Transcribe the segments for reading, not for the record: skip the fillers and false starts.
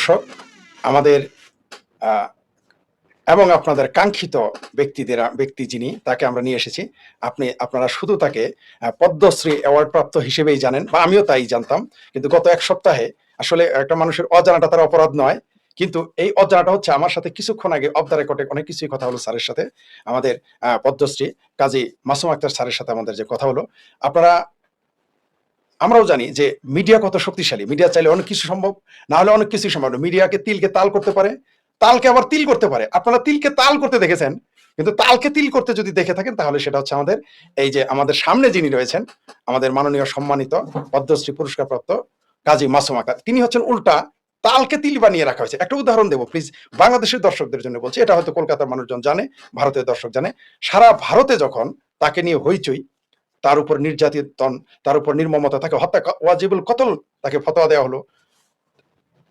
দর্শক, আমাদের এবং আপনাদের কাঙ্ক্ষিত ব্যক্তি যিনি, তাকে আমরা নিয়ে এসেছি। আপনারা শুধু তাকে পদ্মশ্রী অ্যাওয়ার্ড প্রাপ্ত হিসেবেই জানেন, বা আমিও তাই জানতাম। কিন্তু গত এক সপ্তাহে আসলে একটা মানুষের অজানাটা তার অপরাধ নয়, কিন্তু এই অজানাটা হচ্ছে আমার সাথে কিছুক্ষণ আগে অফ দ্য রেকর্ডে অনেক কিছুই কথা হলো স্যারের সাথে, আমাদের পদ্মশ্রী কাজী মাসুম আক্তার স্যারের সাথে আমাদের যে কথা হলো। আমরাও জানি যে মিডিয়া কত শক্তিশালী। মিডিয়া চাইলে অনেক কিছু সম্ভব, না হলে অনেক কিছুই সম্ভব। মিডিয়াকে তিলকে তাল করতে পারে, তালকে আবার তিল করতে পারে। আপনারা তিলকে তাল করতে দেখেছেন, কিন্তু তালকে তিল করতে যদি দেখে থাকেন তাহলে সেটা হচ্ছে আমাদের এই যে আমাদের সামনে যিনি রয়েছেন, আমাদের মাননীয় সম্মানিত পদ্মশ্রী পুরস্কারপ্রাপ্ত কাজী মাসুম আক্তার। তিনি হচ্ছেন উল্টা তালকে তিল বানিয়ে রাখা হয়েছে। একটা উদাহরণ দেবো প্লিজ, বাংলাদেশের দর্শকদের জন্য বলছি, এটা হয়তো কলকাতার মানুষজন জানে, ভারতের দর্শক জানে। সারা ভারতে যখন তাকে নিয়ে হইচই, তার উপর নির্যাতন, তার উপর নির্মমতা, তাকে হত্যা, ওয়াজিবুল কতল, তাকে ফতোয়া দেওয়া হলো।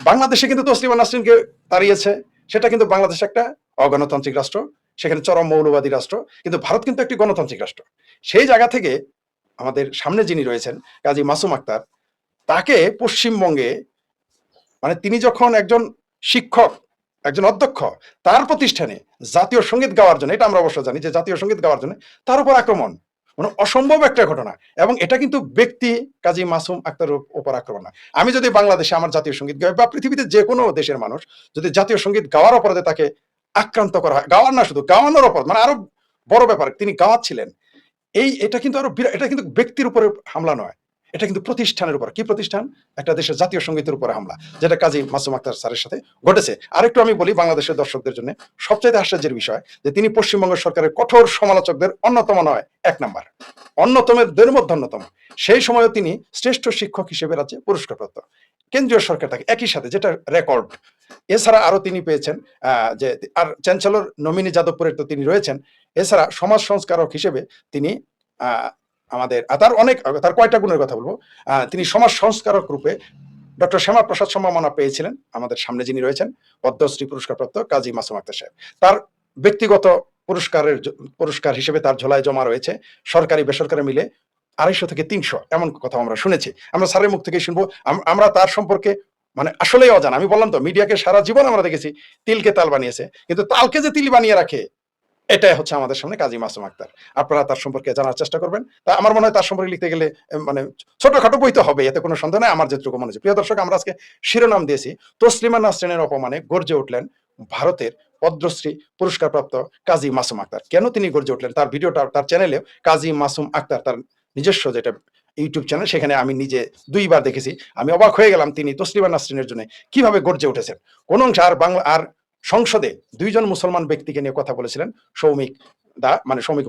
বাংলাদেশে কিন্তু তসলিমা নাসরিনকে তাড়িয়েছে। সেটা কিন্তু বাংলাদেশ একটা অগণতান্ত্রিক রাষ্ট্র, সেখানে চরম মৌলবাদী রাষ্ট্র। কিন্তু ভারত কিন্তু একটি গণতান্ত্রিক রাষ্ট্র। সেই জায়গা থেকে আমাদের সামনে যিনি রয়েছেন কাজী মাসুম আক্তার, তাকে পশ্চিমবঙ্গে, মানে তিনি যখন একজন শিক্ষক, একজন অধ্যক্ষ, তার প্রতিষ্ঠানে জাতীয় সঙ্গীত গাওয়ার জন্য, এটা আমরা অবশ্য জানি যে জাতীয় সঙ্গীত গাওয়ার জন্য তার উপর আক্রমণ, মানে অসম্ভব একটা ঘটনা। এবং এটা কিন্তু ব্যক্তি কাজী মাসুম আক্তারের উপর আক্রমণ না। আমি যদি বাংলাদেশে আমার জাতীয় সঙ্গীত গাই, বা পৃথিবীতে যে কোনো দেশের মানুষ যদি জাতীয় সঙ্গীত গাওয়ার অপরাধে তাকে আক্রান্ত করা হয়, গাওয়ার না শুধু গাওয়ানোর অপরাধ, মানে আরো বড় ব্যাপার, তিনি গাওয়াচ্ছিলেন, এটা কিন্তু আরো এটা কিন্তু ব্যক্তির উপরে হামলা নয়, এটা কিন্তু প্রতিষ্ঠানের উপর। কি প্রতিষ্ঠান? একটা দেশের জাতীয় সঙ্গীতের উপরে হামলা, যেটা কাজী মাসুম আক্তার স্যারের সাথে ঘটেছে। আরেকটু আমি বলি বাংলাদেশের দর্শকদের জন্য, সবচাইতে আশ্চর্যের বিষয় যে তিনি পশ্চিমবঙ্গ সরকারের কঠোর সমালোচকদের অন্যতম নয়, 1 নাম্বার, অন্যতমের মধ্যে অন্যতম। সেই সময়ও তিনি শ্রেষ্ঠ শিক্ষক হিসেবে রাজ্যে পুরস্কারপ্রাপ্ত। কেন্দ্রীয় সরকার তাকে একই সাথে, যেটা রেকর্ড। এছাড়া আরো তিনি পেয়েছেন যে আর চ্যান্সেলর নমিনি যাদবপুরের তো তিনি রয়েছেন। এছাড়া সমাজ সংস্কারক হিসেবে তিনি আমাদের তার কয়টা গুণের কথা বলবো। তিনি সমাজ সংস্কারক রূপে ডক্টর শ্যামা প্রসাদ সম্মাননা পেয়েছিলেন। আমাদের সামনে যিনি রয়েছেন পদ্মশ্রী পুরস্কারপ্রাপ্ত কাজী মাসুম আক্তার সাহেব, তার ব্যক্তিগত পুরস্কার হিসেবে তার ঝোলায় জমা রয়েছে সরকারি বেসরকারি মিলে 250 থেকে 300, এমন কথা আমরা শুনেছি। আমরা স্যারের মুখ থেকে শুনবো। আমরা তার সম্পর্কে মানে আসলেই অজানা। আমি বললাম তো, মিডিয়াকে সারা জীবন আমরা দেখেছি তিলকে তাল বানিয়েছে, কিন্তু তালকে যে তিল বানিয়ে রাখে, এটাই হচ্ছে আমাদের সামনে কাজী মাসুম আক্তার। আপনারা তার সম্পর্কে জানার চেষ্টা করবেন। তা আমার মনে হয় তার সম্পর্কে লিখতে গেলে মানে ছোটখাটো বই তো হবে, এতে কোনো সন্দেহ নাই, আমার যেটুকু মনে হচ্ছে। প্রিয় দর্শক, আমরা আজকে শিরোনাম দিয়েছি তসলিমা নাসরিনের অপমানে গর্জে উঠলেন ভারতের পদ্মশ্রী পুরস্কারপ্রাপ্ত কাজী মাসুম আক্তার। কেন তিনি গর্জে উঠলেন? তার ভিডিওটা তার চ্যানেলে, কাজী মাসুম আক্তার তার নিজস্ব যেটা ইউটিউব চ্যানেল, সেখানে আমি নিজে 2 বার দেখেছি। আমি অবাক হয়ে গেলাম তিনি তসলিমা নাসরিনের জন্য কিভাবে গর্জে উঠেছেন। কোন অংশ আর সংসদে 2 জন মুসলমান ব্যক্তিকে নিয়ে কথা বলেছিলেন। সৌমিক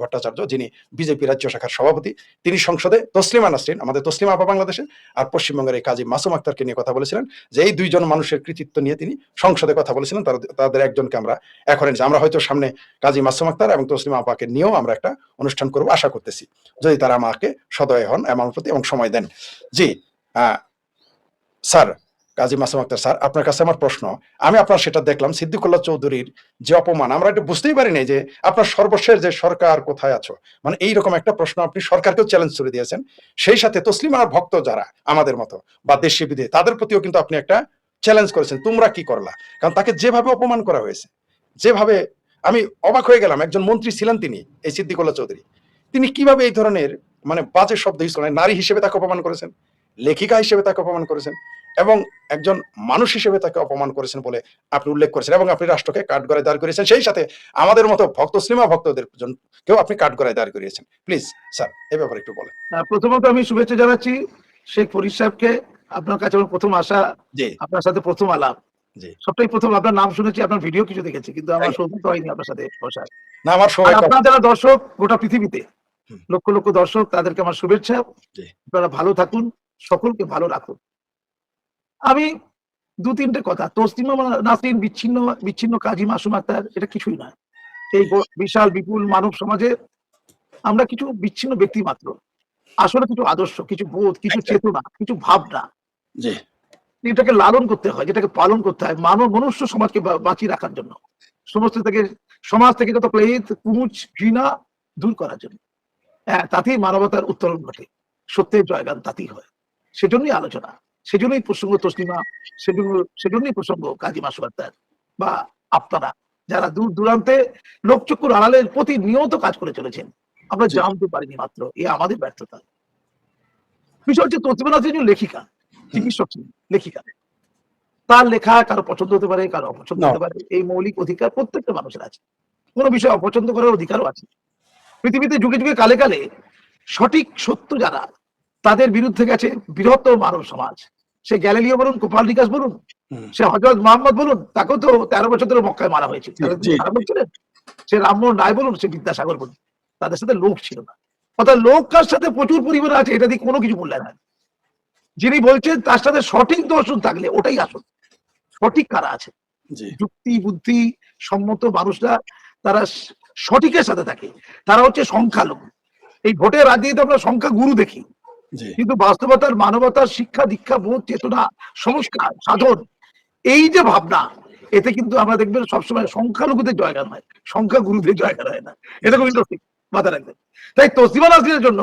ভট্টাচার্য, যিনি বিজেপি রাজ্য শাখার সভাপতি, তিনি সংসদে তসলিমা নাসরিন, আমাদের তসলিমা আপা বাংলাদেশে, আর পশ্চিমবঙ্গের এই কাজী মাসুম আক্তারকে নিয়ে কথা বলেছিলেন। যে এই 2 জন মানুষের কৃতিত্ব নিয়ে তিনি সংসদে কথা বলেছিলেন। তাদের একজনকে আমরা এখন এনেছি। আমরা হয়তো সামনে কাজী মাসুম আক্তার এবং তসলিমা আপাকে নিয়েও আমরা একটা অনুষ্ঠান করবো আশা করতেছি, যদি তারা আমাকে সদয় হন আমার প্রতি এবং সময় দেন। জি স্যার, কাজী মাসুম আক্তার স্যার, আপনার কাছে আমার প্রশ্ন। আমি আপনার সেটা দেখলাম, সিদ্দিকুল্লাহ চৌধুরীর যে অপমান, আমরা এটা বুঝতেই পারি নাই যে আপনার সর্বশেষ যে সরকার কোথায় আছো, মানে এইরকম একটা প্রশ্ন আপনি সরকারকেও চ্যালেঞ্জ করে দিয়েছেন। সেই সাথে তসলিমার ভক্ত যারা আমাদের মতো বা দেশে বিদেশে, তাদের প্রতিও কিন্তু আপনি একটা চ্যালেঞ্জ করেছেন, তোমরা কি করলা? কারণ তাকে যেভাবে অপমান করা হয়েছে, যেভাবে, আমি অবাক হয়ে গেলাম। একজন মন্ত্রী ছিলেন তিনি, এই সিদ্দিকুল্লাহ চৌধুরী, তিনি কিভাবে এই ধরনের মানে বাজে শব্দ ইউজ করেন। নারী হিসেবে তাকে অপমান করেছেন, লেখিকা হিসেবে তাকে অপমান করেছেন, এবং একজন মানুষ হিসেবে তাকে অপমান করেছেন বলে আপনি উল্লেখ করেছেন, এবং আপনি রাষ্ট্রকে কাঠগড়ায় দাঁড় করিয়েছেন। সেই সাথে আমাদের মতো তসলিমা ভক্তদের কেউ আপনি কাঠগড়ায় দাঁড় করিয়েছেন। প্লিজ স্যার, এই ব্যাপারে একটু বলেন। প্রথমত আমি শুভেচ্ছা জানাচ্ছি শেখ ফরিদ সাহেবকে। আপনার কাছে আমার প্রথম আসা, আপনার সাথে প্রথম আলাপ, সবটাই প্রথম। আপনার নাম শুনেছি, আপনার ভিডিও কিছু দেখেছি, কিন্তু আমার সৌভাগ্য হয়নি আপনার সাথে বসার। আপনার যারা দর্শক গোটা পৃথিবীতে লক্ষ লক্ষ দর্শক, তাদেরকে আমার শুভেচ্ছা। আপনারা ভালো থাকুন, সকলকে ভালো রাখুন। আমি 2-3টে কথা, তসলিমা নাসরিন বিচ্ছিন্ন কাজী মাসুম আক্তার, এটা কিছুই নয়। এই বিশাল বিপুল মানব সমাজে আমরা কিছু বিচ্ছিন্ন ব্যক্তি মাত্র। আসলে কিছু আদর্শ, কিছু বোধ, কিছু চেতনা, কিছু ভাবনা, এটাকে লালন করতে হয়, যেটাকে পালন করতে হয় মনুষ্য সমাজকে বাঁচিয়ে রাখার জন্য, সমাজ থেকে যত ক্লেদ, কুচ, ঘৃণা দূর করার জন্য। হ্যাঁ, তাতেই মানবতার উত্তরণ ঘটে, সত্যের জয়গান তাতেই হয়। সেজন্যই আলোচনা। সেজন্যই প্রসঙ্গ তসলিমা, সেজন্যই প্রসঙ্গ কাজী মাসুদ আক্তার বা আপনারা যারা দূর দূরান্তে লোকচক্ষুর আড়ালের প্রতিনিয়ত কাজ করে চলেছেন, আমরা জানতে পারিনি মাত্র, এ আমাদের ব্যর্থতা। বিষয় হচ্ছে তসলিমা নাসরিন একজন লেখিকা, চিকিৎসক ছিলেন, লেখিকা। তার লেখা কারো পছন্দ হতে পারে, কারো অপছন্দ হতে পারে, এই মৌলিক অধিকার প্রত্যেকটা মানুষের আছে। কোনো বিষয় অপছন্দ করার অধিকারও আছে। পৃথিবীতে যুগে যুগে কালে কালে সঠিক সত্য যারা, তাদের বিরুদ্ধে গেছে বৃহত্তর মানব সমাজ। সে গ্যালিলিও বলুন, কোপার্নিকাস বলুন, সে হযরত মুহাম্মদ বলুন, তাকেও তো 13 বছর ধরে মক্কায় মারা হয়েছিল। সে রামমোহন রায় বলুন, সে বিদ্যাসাগর বলুন, তাদের সাথে লোক ছিল না। অর্থাৎ লোক কার সাথে প্রচুর পরিমাণে আছে, এটা দিয়ে কোনো কিছু মূল্যায়ন হয় না। যিনি বলছেন তার সাথে সঠিক দর্শন থাকলে ওটাই আসল। সঠিক কারা আছে, যুক্তি বুদ্ধি সম্মত মানুষরা, তারা সঠিকের সাথে থাকে, তারা হচ্ছে সংখ্যালঘু। এই ভোটের রাজনীতিতে আমরা সংখ্যা গুরু দেখি, কিন্তু বাস্তবতার, মানবতার, শিক্ষা দীক্ষা বোধ, চেতনা, সংস্কার, সাধন, এই যে ভাবনা, এতে কিন্তু আমরা দেখবেন সবসময় সংখ্যালঘুদের জয়গান হয়, সংখ্যা গুরুদের জয়গান হয় না। এটা খুব ইন্টারেস্টিং, মাথা রাখবেন। তাই তসলিমা নাসরিনের জন্য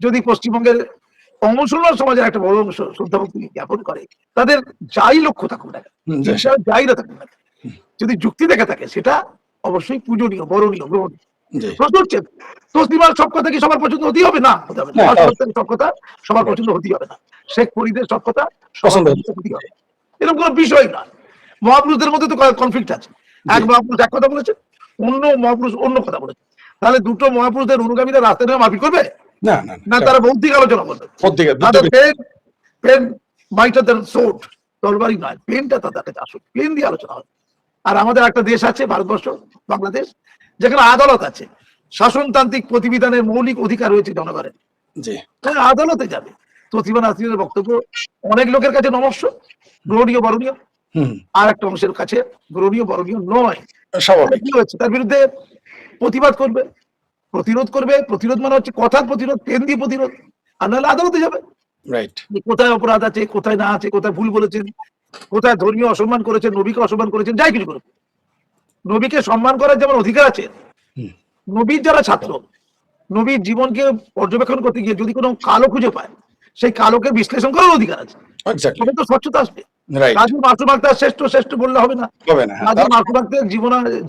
যদি পশ্চিমবঙ্গের মুসলমান সমাজের একটা বড় অংশ শ্রদ্ধাভক্তি জ্ঞাপন করে, তাদের যাই লক্ষ্য থাকুক না, যাই না থাকুক না, যদি যুক্তি দেখে থাকে, সেটা অবশ্যই পূজনীয়, বরণীয়, গ্রহণীয়। প্রশ্ন হচ্ছে, তসলিমার সব কথা কি সবার পছন্দ হতেই হবে? না, হতে হবে না। সব কথা সবার পছন্দ হতেই হবে না। শেখ ফরিদের সব কথা সবার পছন্দ হতেই হবে, এরকম কোনো বিষয় না। মহাপুরুষদের মধ্যে তো কনফ্লিক্ট আছে। এক মহাপুরুষ এক কথা বলেছে, অন্য মহাপুরুষ অন্য কথা বলেছে। তাহলে দুটো মহাপুরুষদের অনুগামীরা রাস্তায় নেমে মারপিট করবে? না, তারা বৌদ্ধিক আলোচনা করবে। তরবারি নয়, পেনটা তাদের কাছে আসুক, পেন দিয়ে আলোচনা হবে। আর আমাদের একটা দেশ আছে, ভারতবর্ষ, বাংলাদেশ, যেখানে আদালত আছে, শাসনতান্ত্রিক প্রতিবিধানের মৌলিক অধিকার রয়েছে জনগণের, আদালতে যাবে। তসলিমা নাসরিনের বক্তব্য অনেক লোকের কাছে নমস্য, গ্রহণীয়, বরণীয়, আর একটা অংশের কাছে গ্রহণীয়, বরণীয় নয়। তার বিরুদ্ধে প্রতিবাদ করবে, প্রতিরোধ করবে। প্রতিরোধ মানে হচ্ছে কথার প্রতিরোধ, পেন দিয়ে প্রতিরোধ, আর নাহলে আদালতে যাবে। কোথায় অপরাধ আছে, কোথায় না আছে, কোথায় ভুল বলেছেন, কোথায় ধর্মীয় অসম্মান করেছেন, নবীকে অসম্মান করেছেন, যাই কিছু করেছেন। নবীকে সম্মান করার যেমন অধিকার আছে, নবীর যারা ছাত্র, নবীর জীবনকে পর্যবেক্ষণ করতে গিয়ে যদি কোনো কালো খুঁজে পায়, সেই কালোকে বিশ্লেষণ করার অধিকার আছে। তবে তো স্বচ্ছতা আসবে। কাজী মাসুদ আক্তার শ্রেষ্ঠ, শ্রেষ্ঠ বললে হবে না। কাজী মাসুদ আক্তারের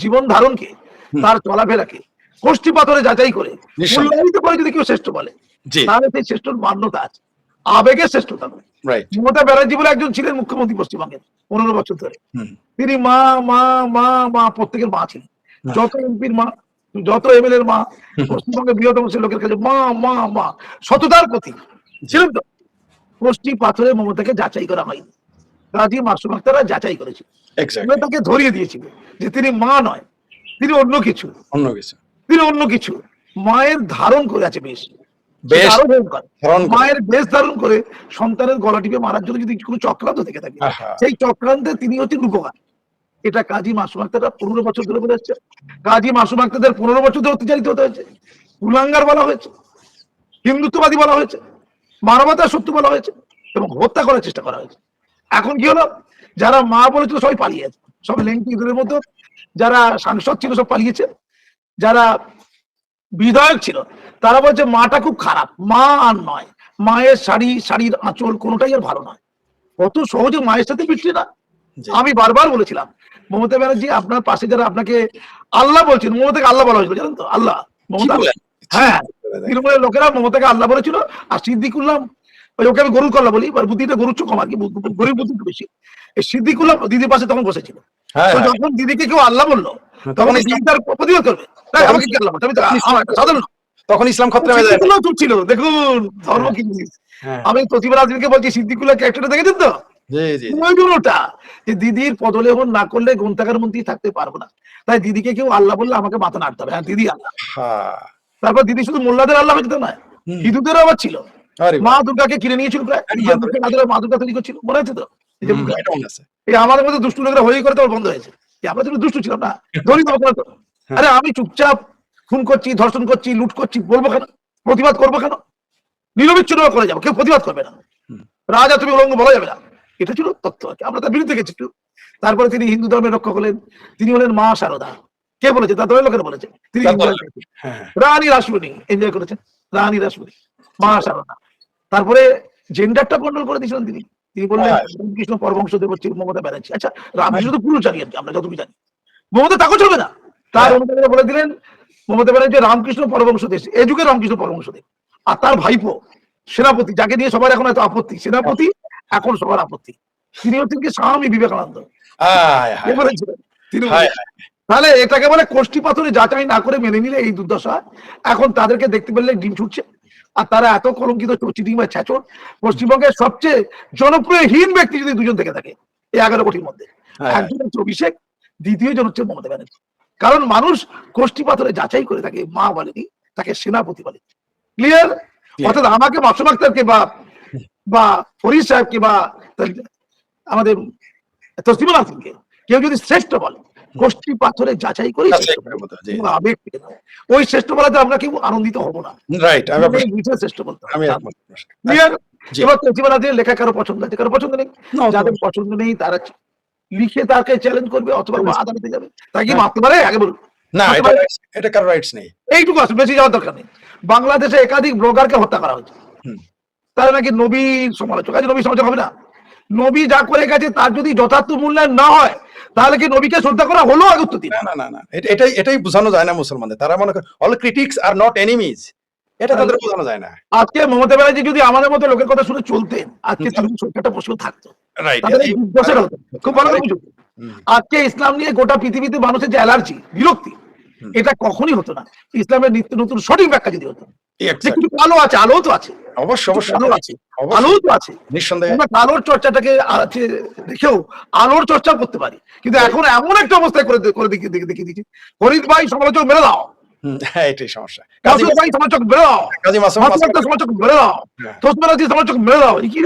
জীবন ধারণকে, তার চলাফেরাকে কোষ্ঠী পাথরে যাচাই করে মূল্যায়িত করে যদি কেউ শ্রেষ্ঠ বলে, তাহলে সেই শ্রেষ্ঠ মান্যতা আছে, আবেগের শ্রেষ্ঠতা নয়। মমতা ব্যানার্জি বলে একজন ছিলেন মুখ্যমন্ত্রী পশ্চিমবঙ্গের 15 বছর ধরে, তিনি মা মা মা মা প্রত্যেকের মা ছিলেন। যত এমপির মা, যত এমএলএর মা, পশ্চিমবঙ্গের বৃহত্তম লোকের কাছে মা মা মা, সততার প্রতীক ছিলেন। তো কোষ্ঠী পাথরে মমতাকে যাচাই করা হয়নি, কাজী মাসুদ আক্তাররা যাচাই করেছিল, তাকে ধরিয়ে দিয়েছিল যে তিনি মা নয়, তিনি অন্য কিছু, তিনি অন্য কিছু। মায়ের ধারণ করে আছে, বেশ মায়ের বেশ ধারণ করে সন্তানের গলা টিপে মারার জন্য যদি কোনো চক্রান্ত থেকে থাকে, সেই চক্রান্তে তিনি হচ্ছেন রূপকার। এটা কাজী মাসুদ আক্তাররা 15 বছর ধরে বলে আসছে। কাজী মাসুদ আক্তারদের 15 বছর ধরে অত্যাচারিত হতে হয়েছে, কুলাঙ্গার বলা হয়েছে, হিন্দুত্ববাদী বলা হয়েছে, মানবতার শত্রু বলা হয়েছে, এবং হত্যা করার চেষ্টা করা হয়েছে। এখন কি হলো, যারা মা বলেছিল সবাই পালিয়েছে, সব লেংটি ইঁদুরের মতো। যারা সাংসদ ছিল সব পালিয়েছে, যারা বিধায়ক ছিল তারা বলছে মাটা খুব খারাপ, মা আর নয়, মায়ের শাড়ির আঁচল কোনোটাই আর ভালো নয়। কত সহজে মায়ের সাথে মিশছে না। আমি বারবার বলেছিলাম, মমতা ব্যানার্জি আপনার পাশে যারা আপনাকে আল্লাহ বলছেন, মমতাকে আল্লাহ বলা হয়েছিল, জানেন তো? আল্লাহ, মমতা, হ্যাঁ, তৃণমূলের লোকেরা মমতাকে আল্লাহ বলেছিল। আর সিদ্দিকুল্লাহ, ওকে আমি গরুর কল্লা বলি, বুদ্ধিটা গরুর চোখ, আমার কি গরিব বুদ্ধি বেশি। এই সিদ্দিকুল্লাহ দিদির পাশে তখন বসেছিল। যখন দিদিকে কেউ আল্লাহ বললো, তখন তার প্রতিবাদ করবে, আমাকে কি আল্লাহ বলতে, সাধারণ তখন ইসলাম ছিল। দেখুন ধর্ম কি জিনিস। আমি তসলিমা নাসরিনকে বলছি, সিদ্দিকুল্লাহ ক্যারেক্টারটা দেখেছেন তো? ওটা যে দিদির পদলেহন না করলে গ্রন্থাগার মন্ত্রী থাকতে পারবো না, তাই দিদিকে কেউ আল্লাহ বললে আমাকে মাথা নাড়তে হবে, হ্যাঁ দিদি আল্লাহ। তারপর দিদি শুধু মোল্লাদের আল্লাহ হয়েছে নয়, হিন্দুদেরও আবার ছিল। মা দুর্গাকে কিনে নিয়েছিল, প্রায় মা দুর্গা তৈরি করছিল, মনে আছে তো? এই আমাদের মধ্যে দুষ্টু লোকেরা হয়ে করে তো বন্ধ হয়েছে, আমরা তো দুষ্টু ছিলাম না, ধরি তো। আরে আমি চুপচাপ খুন করছি, ধর্ষণ করছি, লুট করছি, বলবো কেন? প্রতিবাদ করবো কেন? নিরবিচ্ছিন্ন করে যাবো, কেউ প্রতিবাদ করবে না, রাজা তুমি উলঙ্গ বলা যাবে না। এটা ছিল তথ্য, আমরা তার বিরুদ্ধে গেছি একটু। তারপরে তিনি হিন্দু ধর্মের রক্ষক হলেন, তিনি হলেন মা শারদা। কে বলেছে? তার দলের লোকেরা বলেছে। তিনি রানী রাসমণি এনজয় করেছেন, রানী রাসমণি, মা শারদা। তারপরে জেন্ডারটা কন্ট্রোল করে দিয়েছিলেন তিনি। তিনি বললেন রামকৃষ্ণ পরমহংসদেব হচ্ছে মমতা ব্যানার্জি। আচ্ছা, রামকৃষ্ণ তো পুরো জানি আমরা যতটুকু জানি, মমতা তাকেও চলবে না। তার অনুযায়ীরা বলে দিলেন মমতা ব্যানার্জি রামকৃষ্ণ পরমহংসদেব, এ যুগে রামকৃষ্ণ পরমহংসদেব। আর তার ভাইপো সেনাপতি, যাকে নিয়ে সবার এখন এত আপত্তি, সেনাপতি এখন সবার আপত্তি, তিনি হচ্ছেন কি স্বামী বিবেকানন্দ। তাহলে এটাকে বলে কোষ্ঠী পাথরে যাচাই না করে মেনে নিলে এই দুর্দশা। এখন তাদেরকে দেখতে পেলে ডিম ছুটছে, আর তারা এত কলঙ্কিত চিটিং বা ছ্যাচর। পশ্চিমবঙ্গের সবচেয়ে জনপ্রিয়হীন ব্যক্তি যদি দুজন থেকে থাকে এই 11 কোটির মধ্যে, একজন হচ্ছে অভিষেক, দ্বিতীয় জন হচ্ছে মমতা ব্যানার্জি। কারণ মানুষ কোষ্ঠী পাথরে যাচাই করে থাকে, মা বলেনি, তাকে সেনাপতি বলে। ক্লিয়ার? অর্থাৎ আমাকে মাসুম আক্তারকে বা ফরিদ সাহেবকে বা আমাদের তসলিমা নাসরিনকে কেউ যদি শ্রেষ্ঠ বলে, কোষ্ঠী পাথরে যাচাই করে আবেগ পেয়ে দেয়, ওই শ্রেষ্ঠ বলাতে আমরা কেউ আনন্দিত হব না। রাইট, শ্রেষ্ঠ বলতে হবে। এবার তসলিমা নাসরিনের লেখা কারো পছন্দ আছে, কারো পছন্দ নেই। যাদের পছন্দ নেই তারা লিখে তাকে চ্যালেঞ্জ করবে অথবা আদালতে যাবে। তাকে মারতে পারে? আগে বলুন না, এটা কারো রাইটস নেই। এইটুকু আছে, বেশি যাওয়ার দরকার নেই। বাংলাদেশে একাধিক ব্লগারকে হত্যা করা হয়েছে, তারা নাকি নবীর সমালোচক। আজ নবীর সমালোচক হবে না? নবী যা করে গেছে তার যদি যথার্থ মূল্যায়ন না হয়, তাহলে কি নবীকে শ্রদ্ধা করা হলো? আগে উত্তর দিন। না, এটাই বোঝানো যায় না মুসলমানদের। তারা মনে করে all critics are not enemies, এটা তাদের বোঝানো যায় না। আজকে মমতা ব্যানার্জি যদি আমাদের মতো লোকের কথা শুনে চলতেন, আজকে সরকারটা প্রশ্ন থাকতো। খুব ভালো করে বুঝুন, আজকে ইসলাম নিয়ে গোটা পৃথিবীতে মানুষের যে অ্যালার্জি, বিরক্তি, এটা কখনই হতো না ইসলামের নিত্য নতুন সঠিক ব্যাখ্যা যদি হতো। কিন্তু আলো আছে, আলো তো আছে, অবশ্যই আলো আছে, আলো তো আছে নিঃসন্দেহে। আমরা আলোর চর্চাটাকে দেখেও আলোর চর্চা করতে পারি, কিন্তু এখন এমন একটা অবস্থায় করে দেখিয়ে দিচ্ছি, ফরিদ ভাই সমালোচক মেরে দাও, এটাই সমস্যা। ভাই সমালোচক মেরে দাও, সমালোচক মেরে দাও, তসলিমা নাসরিন সমালোচক মেরে দাও। কি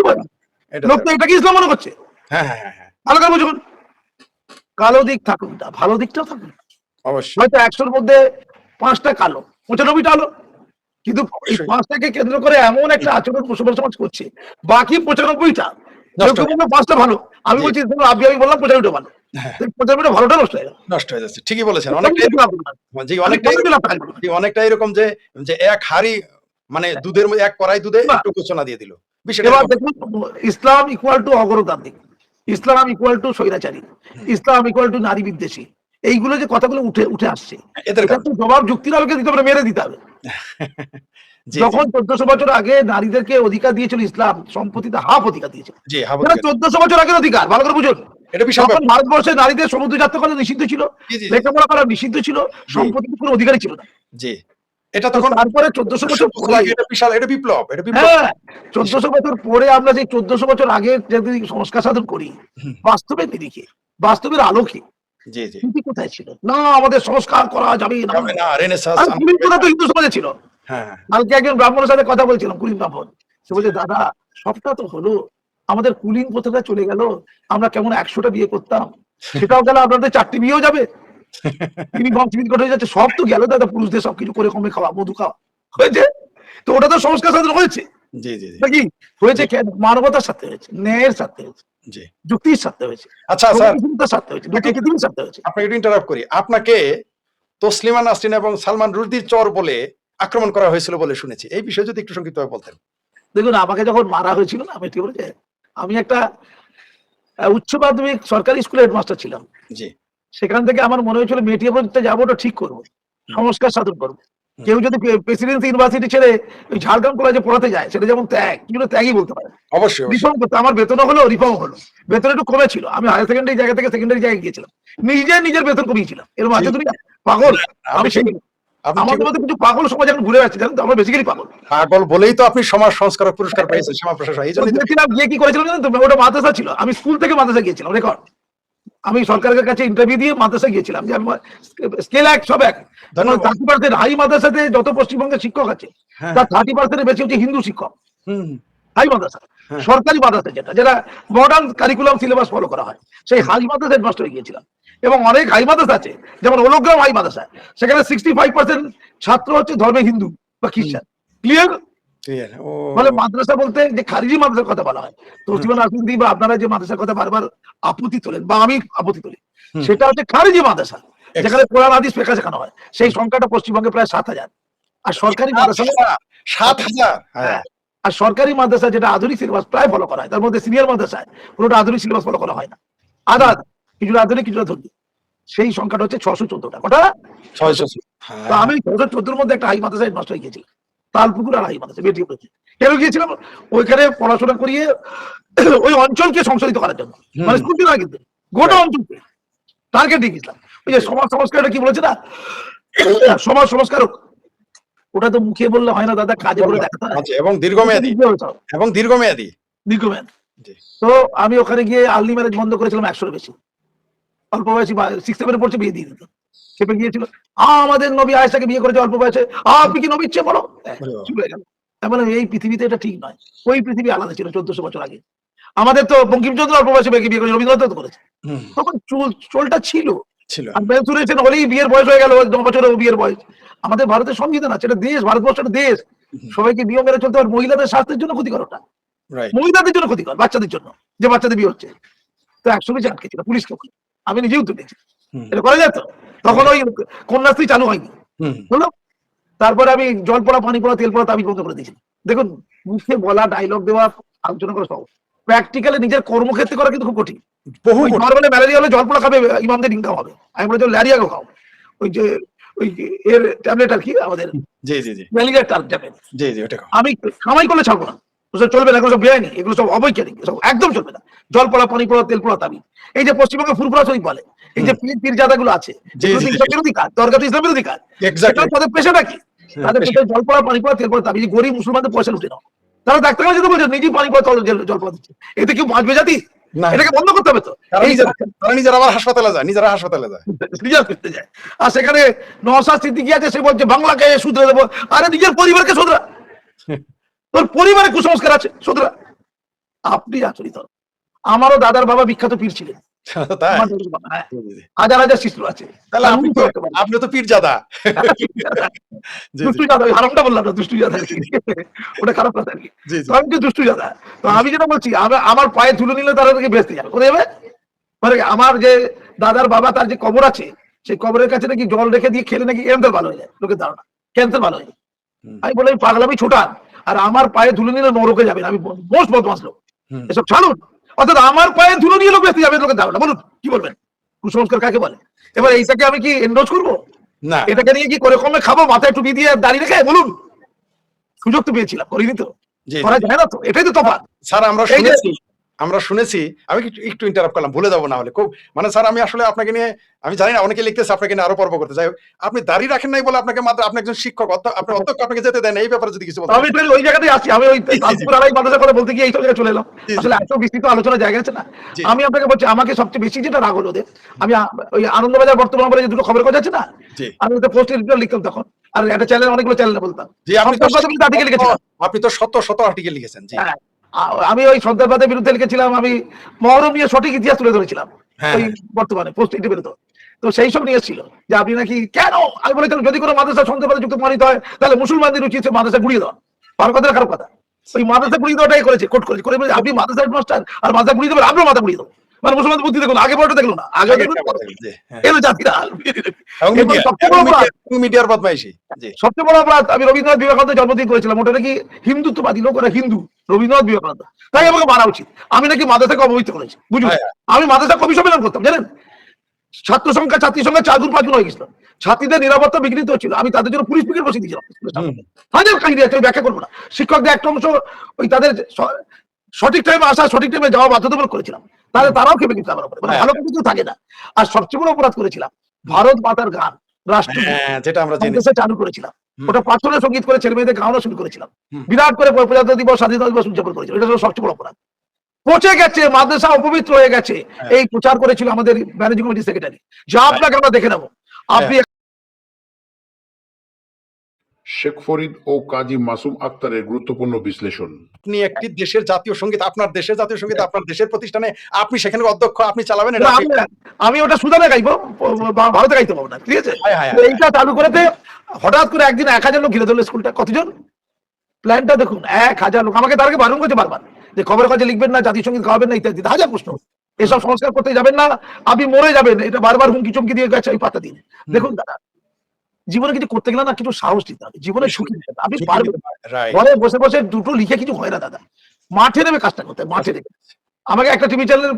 লোক তো এটা কি ইসলাম মনে করছে? ভালো করে বুঝুন, কালো দিক থাকুক না, ভালো দিকটাও থাকুক। হয়তো 100-র মধ্যে 5টা কালো, 95টা আলো, কিন্তু এই 5টাকে কেন্দ্র করে এমন একটা আচরণ মুসলমান সমাজ করছে, বাকি 95টা 5টা ভালো। আমি বলছি আমি বললাম 95টা ভালো, 95টা ভালোটা নষ্ট হয়ে যাচ্ছে। ঠিকই বলেছেন। অনেকটা এরকম যে এক হাড়ি, মানে দুধের মধ্যে এক কড়াই দুধে একটু ঘোষণা দিয়ে দিল। এবার দেখুন, ইসলাম ইকুয়াল টু অগণতান্ত্রিক, ইসলাম ইকুয়াল টু স্বৈরাচারী, ইসলাম ইকুয়াল টু নারী বিদ্বেষী, এইগুলো যে কথাগুলো উঠে আসছে, এদের জবাব যুক্তির আলোকে দিতে হবে, মেরে দিতে হবে। যখন 1400 বছর আগে নারীদেরকে অধিকার দিয়েছিল ইসলাম, সম্পত্তিতে হাফ অধিকার দিয়েছিল, 1400 বছর আগের অধিকার। ভালো করে বুঝুন, তখন ভারতবর্ষে নারীদের সমুদ্র যাত্রা করা নিষিদ্ধ ছিল, লেখাপড়া করা নিষিদ্ধ ছিল, সম্পত্তির কোনো অধিকারই ছিল না। এটা তখন তারপরে 1400 বছর পরে, এটা বিপ্লব। 1400 বছর পরে আমরা যে 1400 বছর আগে যদি সংস্কার সাধন করি, বাস্তবে নিরিখে, বাস্তবের আলোকে, কোথায় ছিল না আমাদের সংস্কার করা যাবে না, তো হিন্দু সমাজে ছিল। কালকে একজন ব্রাহ্মণের সাথে কথা বলছিলাম, কুলিন ব্রাহ্মণ, সে বলছে দাদা সবটা তো হলো, আমাদের কুলিন প্রথাটা চলে গেল, আমরা কেমন 100টা বিয়ে করতাম, সেটাও গেল, আপনাদের 4টি বিয়েও যাবে, হয়ে যাচ্ছে, সব তো গেল দাদা, পুরুষদের সবকিছু করে কমে খাওয়া, মধু খাওয়া হয়েছে, তো ওটা তো সংস্কার সাধন হয়েছে নাকি? হয়েছে কেন? মানবতার সাথে হয়েছে, ন্যায়ের সাথে হয়েছে, যুক্তির সাথে হয়েছে। আচ্ছা স্যার, আপনাকে একটু ইন্টারাপ্ট করি। আপনাকে তসলিমা নাসরিন এবং সালমান রুশদির চর বলে আক্রমণ করা হয়েছিল বলে শুনেছি, এই বিষয়ে যদি একটু সংক্ষিপ্তভাবে বলতেন। দেখুন, আমাকে যখন মারা হয়েছিল না, আমি একটা উচ্চ মাধ্যমিক সরকারি স্কুলের হেডমাস্টার ছিলাম। সেখান থেকে আমার মনে হয়েছিল মেটিয়াতে যাবো, ওটা ঠিক করবো, সংস্কার সাধন করবো। কেউ যদি প্রেসিডেন্সি ইউনিভার্সিটি ছেড়ে ওই ঝাড়গ্রাম কলেজে পড়াতে যায়, সেটা যেমন ত্যাগ, কিন্তু ত্যাগই বলতে পারে। অবশ্যই রিফর্ম করতে, আমার বেতনও হলো, রিফর্ম হলো, বেতন একটু কমেছিল, আমি হায়ার সেকেন্ডারি জায়গা থেকে সেকেন্ডারি জায়গায় গিয়েছিলাম, নিজের বেতন কমিয়েছিলাম। এরকম আছে তুমি পাগল? আমি সেই আমাদের মধ্যে কিছু পাগল সমাজ এখন ঘুরে আসছে, জানেন তো, আমরা বেসিক্যালি পাগল বলেই তো আপনি সমাজ সংস্কারক পুরস্কার পেয়েছেন সমাজ প্রশাসন। এই জন্য গিয়ে কি করেছিলাম জানেন তো, ওটা মাদ্রাসা ছিল, আমি স্কুল থেকে মাদ্রাসা গিয়েছিলাম, রেকর্ড, আমি সরকারের কাছে ইন্টারভিউ দিয়ে মাদ্রাসা গিয়েছিলাম, যে স্কেল এক সব এক। 30% হাই মাদ্রাসাতে যত পশ্চিমবঙ্গের শিক্ষক আছে, তার 30% বেশি হচ্ছে হিন্দু শিক্ষক। হাই মাদ্রাসা, সরকারি মাদ্রাসা, যেটা মডার্ন কারিকুলাম সিলেবাস ফলো করা হয়, সেই হাই মাদ্রাসা হেডমাস্টার হয়ে গিয়েছিলাম। এবং অনেক হাই মাদ্রাসা আছে, যেমন ওলোগ্রাম হাই মাদ্রাসা, সেখানে 65% ছাত্র হচ্ছে ধর্মে হিন্দু বা খ্রিস্টান। ক্লিয়ার? মানে মাদ্রাসা বলতে যে খারিজি মাদ্রাসার কথা বলা হয়, তসলিমা নাসরিন বা আপনারা যে মাদ্রাসার কথা বারবার আপত্তি তোলেন বা আমি আপত্তি তুলি, সেটা হচ্ছে খারিজি মাদ্রাসা, যেখানে কোরআন হাদিস ফিকহ শেখানো হয়। সেই সংখ্যাটা পশ্চিমবঙ্গে প্রায় 7,000, আর সরকারি মাদ্রাসা 7,000। আর সরকারি মাদ্রাসা যেটা আধুনিক সিলেবাস প্রায় ফলো করা হয়, তার মধ্যে সিনিয়র মাদ্রাসায় পুরোটা আধুনিক সিলেবাস ফলো করা হয় না, আধা কিছুটা আধুনিক কিছুটা ধর্মীয়, সেই সংখ্যাটা হচ্ছে 614টা। কটা? 614। তো আমি 614-র মধ্যে একটা হাই মাদ্রাসায় নষ্ট হয়ে গেছি, তালপুকুর আর হাই মাদ্রাসা বেটি পড়েছে। কেন গিয়েছিলাম? ওইখানে পড়াশোনা করিয়ে ওই অঞ্চলকে সংশোধিত করার জন্য, মানে স্কুলকে না কিন্তু গোটা অঞ্চলকে টার্গেট দিয়ে গেছিলাম। ওই যে সমাজ সংস্কারটা কি বলেছে না, সমাজ সংস্কারক, ওটা তো মুখে বললে হয় না দাদা, কাজে করে দেখাতে হয়, এবং দীর্ঘমেয়াদী এবং দীর্ঘমেয়াদী। তো আমি ওখানে গিয়ে আর্লি ম্যারেজ বন্ধ করেছিলাম 100-এর বেশি। অল্প বয়সী 6-7 পড়ছে বিয়ে দিয়ে দিত, চেপে গিয়েছিল। আমাদের নবী আয়েশাকে বিয়ে করেছে অল্প বয়সে, আপনি কি নবীর চেয়ে বড়? চলে গেল। মানে এই পৃথিবীতে এটা ঠিক নয়, ওই পৃথিবী আলাদা ছিল 1400 বছর আগে। আমাদের তো বঙ্কিমচন্দ্র অল্প বয়সে বিয়ে করেছে, রবীন্দ্রনাথ করেছে, তখন চুলটা ছিল। আর মেনসুরেশন হলেই বিয়ের বয়স হয়ে গেল, 9 বছরের বিয়ের বয়স। আমাদের ভারতের সংবিধান আছে, এটা দেশ, ভারতবর্ষ একটা দেশ, সবাইকে নিয়ম মেনে চলতে হবে। মহিলাদের স্বাস্থ্যের জন্য ক্ষতিকর ওটা, মহিলাদের জন্য ক্ষতিকর, বাচ্চাদের জন্য, যে বাচ্চাদের বিয়ে হচ্ছে। তো 100 বেশি আটকে ছিল, পুলিশকে বলে আমি নিজেও তো দেখছি এটা করা যেত। তখন ওই কন্যাশ্রী চালু হয়নি, বুঝলো। তারপরে আমি জল পড়া, পানি পড়া, তেল পড়া তাবিজ বন্ধ করে দিয়েছি। দেখুন, মুখে বলা, ডায়লগ দেওয়া, আলোচনা করা সহজ, প্র্যাকটিক্যালি নিজের কর্মক্ষেত্রে করা কিন্তু খুব কঠিন। নর্মালি ম্যালেরিয়া হলে জল পড়া খাবে, ইমামদের ইনকাম হবে। আমি বলে ল্যারিয়াকে খাও, ওই যে ওই এর ট্যাবলেট আর কি আমাদের, ম্যালেরিয়ার ট্যাবলেট, আমি কামাই করলে ছাড়বো না, চলবে না, এগুলো সব বেআইনি, এগুলো সব অবৈজ্ঞানিক, সব একদম চলবে না। জল পড়া, পানি পড়া, তেল পড়া তাবিজ, এই যে পশ্চিমবঙ্গে ফুরফুরা শরীফ বলে, এই যে পীরজাদা গুলো আছে, বিরোধী কাজ, দরগা তো ইসলাম বিরোধী কাজ, তাদের পেশাটা কি? তাদের পেশা জল পড়া, পানি পড়া, তেল পড়া তাবিজ। গরিব মুসলমানদের পয়সা লুটে নাও, তারা ডাক্তার কাছে বলছে নিজেই পানি পড়া, জল পড়া দিচ্ছে, এতে কেউ বাঁচবে জাতি? এটাকে বন্ধ করতে হবে তো। নিজেরা আবার হাসপাতালে যায়, নিজেরা হাসপাতালে যায়, নিজের করতে যায়। আর সেখানে নওশাদ সিদ্দিকী আছে, সে বলছে বাংলাকে শুধরে দেবো। আরে নিজের পরিবারকে শুধরা, তোর পরিবারে কুসংস্কার আছে, শুধরা। আপনি আচরিত। আমারও দাদার বাবা বিখ্যাত পীর ছিলেন, হাজার হাজার শিষ্য আছে। তাহলে আপনি তো পীরজাদা। দুষ্টু জাদা, হারামটা বললাম না, দুষ্টু জাদা, ওটা খারাপ কথা আর কি। আমি তো দুষ্টু জাদা। তো আমি যেটা বলছি, আমার পায়ে ধুলো নিলে তারা বেঁচতে যাবে কোথায় যাবে? মানে আমার যে দাদার বাবা, তার যে কবর আছে, সেই কবরের কাছে নাকি জল রেখে দিয়ে খেলে নাকি ক্যান্সার ভালো হয়ে যায়, লোকের ধারণা ক্যান্সার ভালো হয়ে যায়। আমি বলে পাগলামি ছোটান, আর আমার পায়ে ধুলো নিলে নরকে যাবেন, আমি মোস্ট বদমাস লোক, এসব ছাড়ুন। অর্থাৎ আমার পায়ে ধুলো নিয়ে লোক বেঁচতে যাবে, লোকের ধারণা। বলুন কি বলবেন, কুসংস্কার কাকে বলে? এবার এইটাকে আমি কি এন্ডোজ করবো? না, এটাকে নিয়ে কি করে কমে খাবো, মাথায় টুপি দিয়ে দাঁড়িয়ে রেখে? বলুন, সুযোগ তো পেয়েছিলাম, করিনি তো, করা যায় না তো, এটাই তো তফাৎ। স্যার আমরা শুনেছি, আমি একটু ইন্টারাপ্ট করলাম, ভুলে যাবো না হলে খুব, মানে স্যার আমি আসলে আপনাকে নিয়ে, আমি জানি না, অনেকে লিখতেছে আপনাকে নিয়ে আরো পর্ব করতে। যাই হোক, আপনি দাঁড়িয়ে রাখেন নাই বলে আপনাকে মাত্র, আপনি একজন শিক্ষক, আপনি অধ্যক্ষ, আপনাকে যেতে দেন, এই ব্যাপারে যদি কিছু বলেন। আমি ওই জায়গাতেই আছি, আমি ওই তালপুর আড়াই মাদ্রাসা করে বলতে গিয়ে এই জায়গায় চলে এলাম। আসলে এত বিস্তৃত আলোচনার জায়গা আছে না। আমি আপনাকে বলছি, আমাকে সবচেয়ে বেশি যেটা রাগ হলো ওদের, আমি ওই আনন্দবাজার বর্তমান যে দুটো খবর কাগজ আছে না, আমি ওদের পোস্ট এডিটর লিখতাম তখন, আর একটা চ্যানেল, অনেকগুলো চ্যানেলে বলতাম। আপনি তো শত আর্টিকেল লিখেছেন। আমি ওই সন্ত্রাসবাদের বিরুদ্ধে লিখেছিলাম, আমি মহরম নিয়ে সঠিক ইতিহাস তুলে ধরেছিলাম ওই বর্তমানে পোস্ট এডিটরে। তো সেই সব নিয়ে ছিল যে আপনি নাকি কেন, আমি বলেছিলাম যদি কোনো মাদ্রাসা সন্ত্রাসবাদে যুক্ত প্রমাণিত হয়, তাহলে মুসলমানদের উচিত মাদ্রাসা গুড়িয়ে দেওয়া। ভালো কথা, খারাপ কথা? ওই মাদ্রাসা গুড়িয়ে দেওয়াটাই করেছে, কোট করেছে, করে আপনি মাদ্রাসা হেডমাস্টার আর মাদ্রাসা গুড়িয়ে দেবেন, আপনার মাথা গুড়িয়ে দেবো। মানে মুসলমানদের বুদ্ধি দেখুন, আগে পরে দেখলো না, আগে জাতিরা। সবচেয়ে বড় অপরাধ, আমি রবীন্দ্রনাথ বিবেকানন্দের জন্মদিন করেছিলাম, ওটা নাকি হিন্দুত্ববাদী লোক, ওরা হিন্দু, রবীন্দ্রনাথ বিবেকানন্দ, তাই আমাকে মারা উচিত। আমি নাকি মাদ্রাসাকে অবহিত করেছি, বুঝলেন? আমি মাদ্রাসা কবি সম্মেলন করতাম, জানেন, ছাত্রী সংখ্যা 4 গুণ 5 গুণ হয়ে গেছিল, ছাত্রীদের নিরাপত্তা বিঘ্নিত হচ্ছিল, আমি তাদের জন্য পুলিশ পিকেট বসিয়ে দিয়েছিলাম। হাজার কাহিনী আছে, ব্যাখ্যা করবো না। শিক্ষকদের একটা অংশ ওই তাদের সঠিক টাইমে আসা, সঠিক টাইমে যাওয়া বাধ্যতামূলক করেছিলাম, তাহলে তারাও খেপে গেছে আমার উপরে, ভালো কিছু থাকে না। আর সবচেয়ে বড় অপরাধ করেছিলাম, ভারত মাতার গান রাষ্ট্রীয়, যেটা আমরা চালু করেছিলাম, ওটা প্রার্থনা সঙ্গীত করে ছেলে মেয়েদের গাওয়ানো শুরু করেছিলাম, বিরাট করে প্রজাতন্ত্র দিবস, স্বাধীনতা দিবস উদযাপন করেছিলাম। এটা হলো সবচেয়ে বড় অপরাধ। পচে গেছে, মাদ্রাসা অপবিত্র হয়ে গেছে, এই প্রচার করেছিল আমাদের ম্যানেজিং কমিটি সেক্রেটারি, যা আপনাকে আমরা দেখে নেবো। আপনি শেখ ফরিদ ও কাজী মাসুম আক্তারের গুরুত্বপূর্ণ বিশ্লেষণ। আপনি একটি দেশের জাতীয় সঙ্গীত, আপনার দেশের জাতীয় সঙ্গীত আপনার দেশের প্রতিষ্ঠানে, আপনি সেখানে অধ্যক্ষ, আপনি চালাবেন। আমি ওটা সুদানে গাইবো, ভারতে গাইতে পাবো না, ঠিক আছে? এইটা চালু করেতে হঠাৎ করে একদিন 1000 লোক ঘিরে ধরলো স্কুলটা। কতজন? প্ল্যানটা দেখুন, 1000 লোক। আমাকে তার আগে বারণ করেছে বারবার যে খবরের কাজে লিখবেন না, জাতীয় সঙ্গীত গাওয়াবেন না, ইত্যাদি হাজার প্রশ্ন। এসব সংস্কার করতে যাবেন না, আপনি মরে যাবেন, এটা বারবার হুমকি চমকি দিয়ে গেছে ওই পাতা দিয়ে। দেখুন দাদা, জীবনে কিছু করতে গেলে না কিছু সাহস দিতে হবে, জীবনে ঝুঁকি দিতে হবে। আপনি ঝুঁকি পারবেন নিতে পারে, রাইট। ঘরে বসে বসে দুটো লিখে কিছু হয় না দাদা, মাঠে নেমে কাজটা করতে হবে, মাঠে নেমে। আমাকে একটা টিভি চ্যানেলের